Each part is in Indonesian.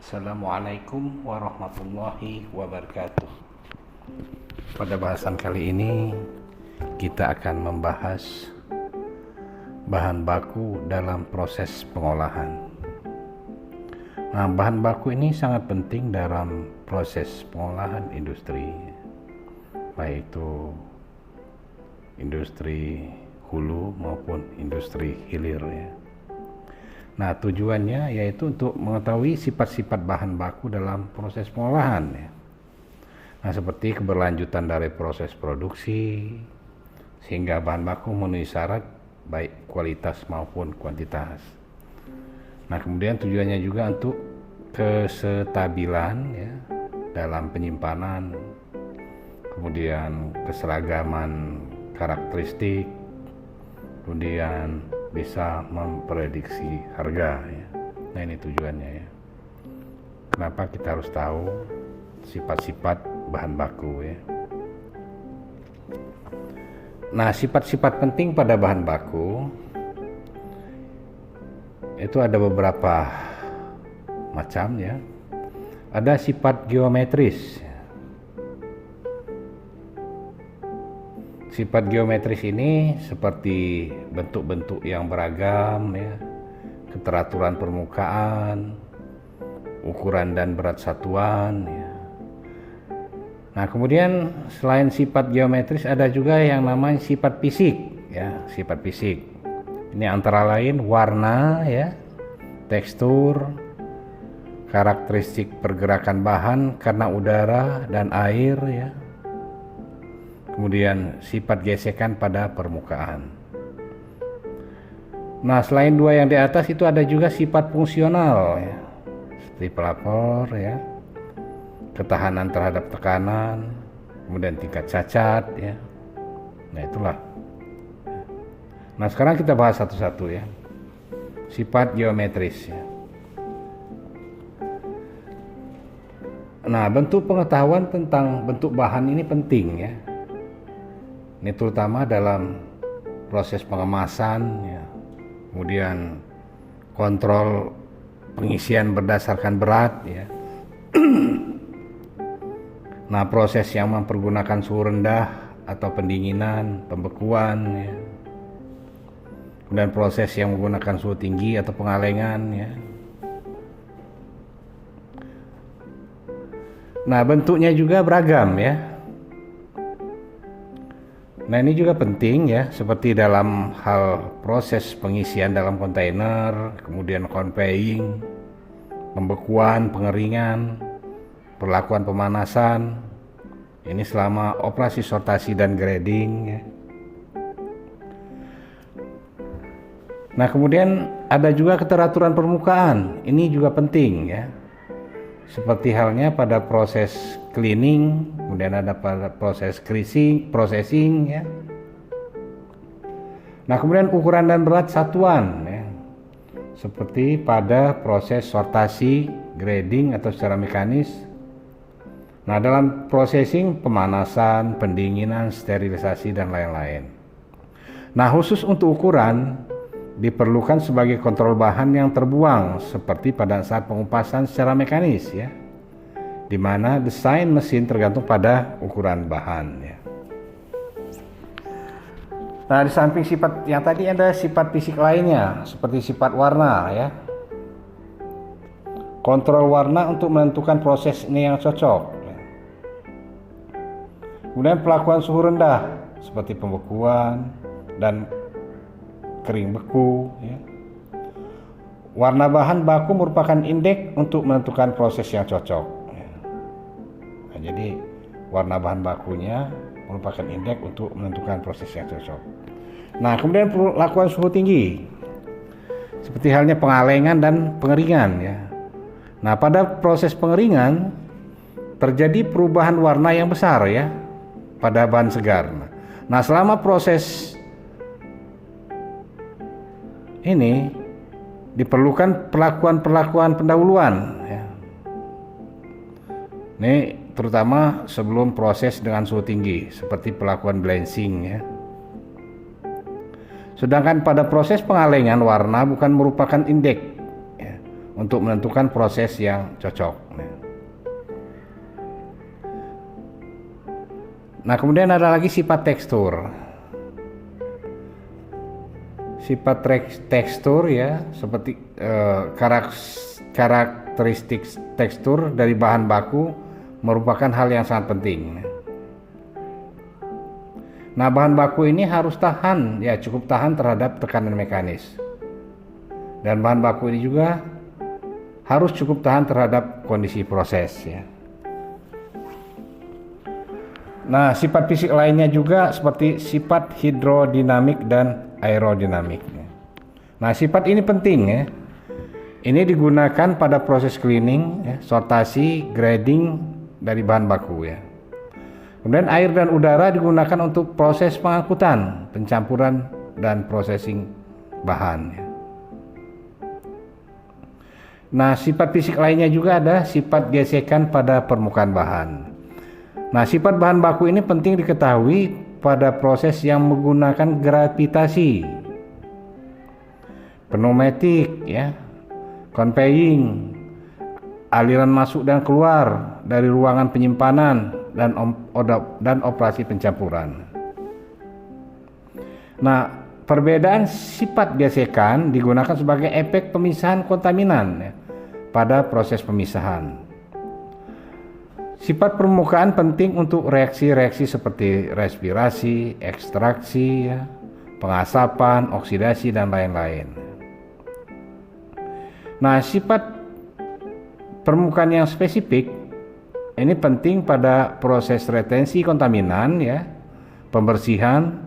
Assalamualaikum warahmatullahi wabarakatuh. Pada bahasan kali ini kita akan membahas bahan baku dalam proses pengolahan. Nah, bahan baku ini sangat penting dalam proses pengolahan industri, baik itu industri hulu maupun industri hilir ya. Nah, tujuannya yaitu untuk mengetahui sifat-sifat bahan baku dalam proses pengolahan ya. Nah, seperti keberlanjutan dari proses produksi sehingga bahan baku memenuhi syarat baik kualitas maupun kuantitas. Nah, kemudian tujuannya juga untuk kesestabilan ya dalam penyimpanan, kemudian keseragaman karakteristik, kemudian bisa memprediksi harga ya. Nah, ini tujuannya ya. Kenapa kita harus tahu sifat-sifat bahan baku ya. Nah, sifat-sifat penting pada bahan baku itu ada beberapa macam ya. Ada sifat geometris. Sifat geometris ini seperti bentuk-bentuk yang beragam ya, keteraturan permukaan, ukuran dan berat satuan ya. Nah, kemudian selain sifat geometris ada juga yang namanya sifat fisik ya, sifat fisik. Ini antara lain warna ya, tekstur, karakteristik pergerakan bahan karena udara dan air ya. Kemudian sifat gesekan pada permukaan. Nah, selain dua yang di atas itu ada juga sifat fungsional ya, seperti pelapor ya, ketahanan terhadap tekanan, kemudian tingkat cacat ya. Nah, itulah. Nah, sekarang kita bahas satu-satu ya. Sifat geometris ya. Nah, bentuk pengetahuan tentang bentuk bahan ini penting ya. Ini terutama dalam proses pengemasan ya. Kemudian kontrol pengisian berdasarkan berat ya. Nah, proses yang mempergunakan suhu rendah atau pendinginan, pembekuan ya. Kemudian proses yang menggunakan suhu tinggi atau pengalengan ya. Nah, bentuknya juga beragam ya. Nah, ini juga penting ya, seperti dalam hal proses pengisian dalam kontainer, kemudian conveying, pembekuan, pengeringan, perlakuan pemanasan, ini selama operasi sortasi dan grading ya. Nah, kemudian ada juga keteraturan permukaan, ini juga penting ya, seperti halnya pada proses cleaning, kemudian ada pada proses processing ya. Nah, kemudian ukuran dan berat satuan ya, seperti pada proses sortasi, grading atau secara mekanis. Nah, dalam processing, pemanasan, pendinginan, sterilisasi dan lain-lain. Nah, khusus untuk ukuran diperlukan sebagai kontrol bahan yang terbuang seperti pada saat pengupasan secara mekanis ya, di mana desain mesin tergantung pada ukuran bahan ya. Nah, di samping sifat yang tadi ada sifat fisik lainnya seperti sifat warna ya. Kontrol warna untuk menentukan proses ini yang cocok ya. Kemudian pelakuan suhu rendah seperti pembekuan dan kering beku ya. Warna bahan baku merupakan indeks untuk menentukan proses yang cocok ya. Nah, jadi warna bahan bakunya merupakan indeks untuk menentukan proses yang cocok. Nah, kemudian perlakuan suhu tinggi seperti halnya pengalengan dan pengeringan ya. Nah, pada proses pengeringan terjadi perubahan warna yang besar ya pada bahan segar. Nah, selama proses ini diperlukan perlakuan pendahuluan ya. Ini terutama sebelum proses dengan suhu tinggi seperti perlakuan blanching ya. Sedangkan pada proses pengalengan warna bukan merupakan indeks ya. untuk menentukan proses yang cocok. Nah, kemudian ada lagi sifat tekstur. Sifat tekstur ya, seperti karakteristik tekstur dari bahan baku merupakan hal yang sangat penting. Nah, bahan baku ini harus tahan, ya cukup tahan terhadap tekanan mekanis. Dan bahan baku ini juga harus cukup tahan terhadap kondisi proses ya. Nah, sifat fisik lainnya juga seperti sifat hidrodinamik dan aerodinamik. Nah, sifat ini penting ya. Ini digunakan pada proses cleaning, ya, sortasi, grading dari bahan baku ya. Kemudian air dan udara digunakan untuk proses pengangkutan, pencampuran dan processing bahan ya. Nah, sifat fisik lainnya juga ada sifat gesekan pada permukaan bahan. Nah, sifat bahan baku ini penting diketahui pada proses yang menggunakan gravitasi, pneumatik, ya, conveying, aliran masuk dan keluar dari ruangan penyimpanan dan operasi pencampuran. Nah, perbedaan sifat gesekan digunakan sebagai efek pemisahan kontaminan ya, pada proses pemisahan. Sifat permukaan penting untuk reaksi-reaksi seperti respirasi, ekstraksi, ya, pengasapan, oksidasi, dan lain-lain. Nah, sifat permukaan yang spesifik ini penting pada proses retensi kontaminan, ya, pembersihan,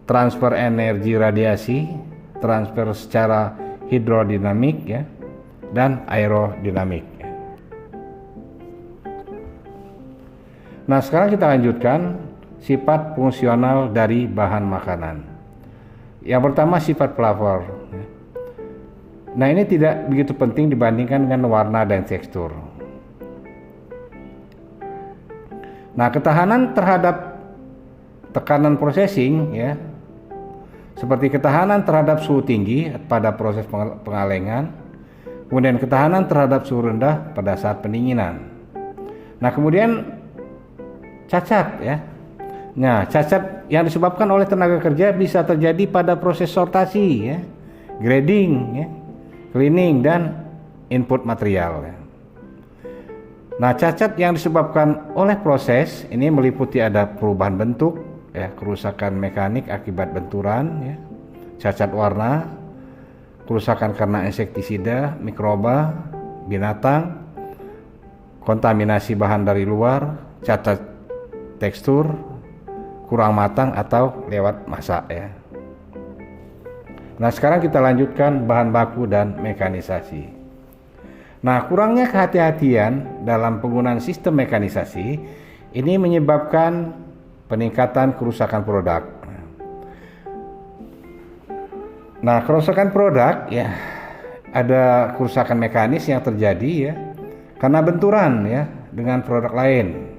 transfer energi radiasi, transfer secara hidrodinamik, ya, dan aerodinamik. Nah, sekarang kita lanjutkan sifat fungsional dari bahan makanan. Yang pertama sifat flavor. Nah, ini tidak begitu penting dibandingkan dengan warna dan tekstur. Nah, ketahanan terhadap tekanan processing ya, seperti ketahanan terhadap suhu tinggi pada proses pengalengan, kemudian ketahanan terhadap suhu rendah pada saat pendinginan. Nah, kemudian cacat ya. Nah, cacat yang disebabkan oleh tenaga kerja bisa terjadi pada proses sortasi ya, grading ya, cleaning, dan input material ya. Nah, cacat yang disebabkan oleh proses ini meliputi ada perubahan bentuk ya, kerusakan mekanik akibat benturan ya, cacat warna, kerusakan karena insektisida, mikroba, binatang, kontaminasi bahan dari luar, cacat tekstur, kurang matang atau lewat masak ya. Nah, sekarang kita lanjutkan bahan baku dan mekanisasi. Nah, kurangnya kehati-hatian dalam penggunaan sistem mekanisasi ini menyebabkan peningkatan kerusakan produk. Nah, kerusakan produk ya, ada kerusakan mekanis yang terjadi ya karena benturan ya dengan produk lain,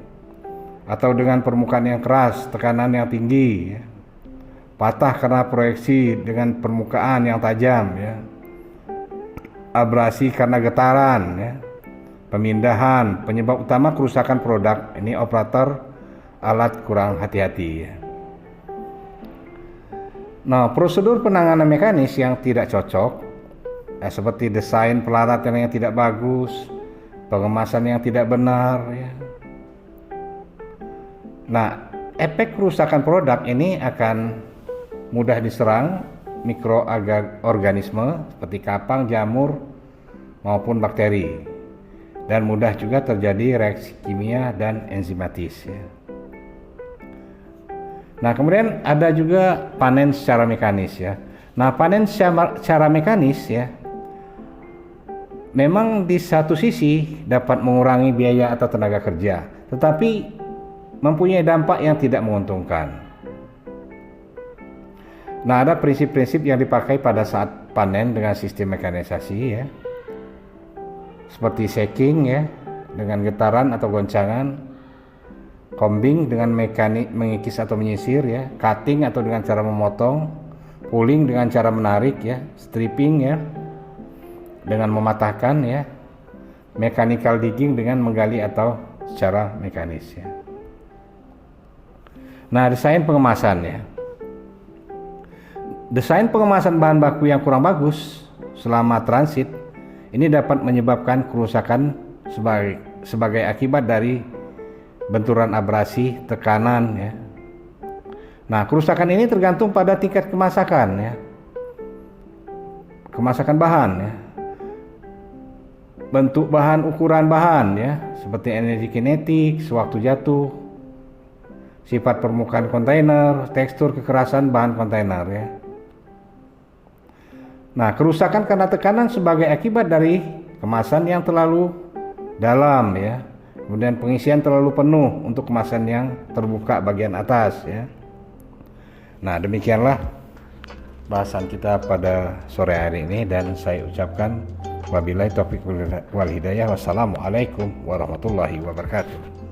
atau dengan permukaan yang keras, tekanan yang tinggi ya. Patah karena proyeksi dengan permukaan yang tajam ya. Abrasi karena getaran ya. Pemindahan, penyebab utama kerusakan produk ini operator alat kurang hati-hati ya. Nah, prosedur penanganan mekanis yang tidak cocok seperti desain peralatan yang tidak bagus, pengemasan yang tidak benar ya. Nah, efek kerusakan produk ini akan mudah diserang mikroorganisme seperti kapang, jamur, maupun bakteri, dan mudah juga terjadi reaksi kimia dan enzimatis ya. Nah, kemudian ada juga panen secara mekanis ya. Nah, panen secara mekanis ya memang di satu sisi dapat mengurangi biaya atau tenaga kerja, tetapi mempunyai dampak yang tidak menguntungkan. Nah, ada prinsip-prinsip yang dipakai pada saat panen dengan sistem mekanisasi ya, seperti shaking ya dengan getaran atau goncangan, combing dengan mekanik mengikis atau menyisir ya, cutting atau dengan cara memotong, pulling dengan cara menarik ya, stripping ya, dengan mematahkan ya, mechanical digging dengan menggali atau secara mekanis ya. Nah, desain pengemasan ya. Desain pengemasan bahan baku yang kurang bagus selama transit ini dapat menyebabkan kerusakan sebagai akibat dari benturan abrasi, tekanan ya. Nah, kerusakan ini tergantung pada tingkat kemasakan ya. Kemasakan bahan ya. Bentuk bahan, ukuran bahan ya, seperti energi kinetik, sewaktu jatuh, sifat permukaan kontainer, tekstur kekerasan bahan kontainer ya. Nah, kerusakan karena tekanan sebagai akibat dari kemasan yang terlalu dalam ya. Kemudian pengisian terlalu penuh untuk kemasan yang terbuka bagian atas ya. Nah, demikianlah bahasan kita pada sore hari ini, dan saya ucapkan wabillahi taufiq wal hidayah. Wassalamualaikum warahmatullahi wabarakatuh.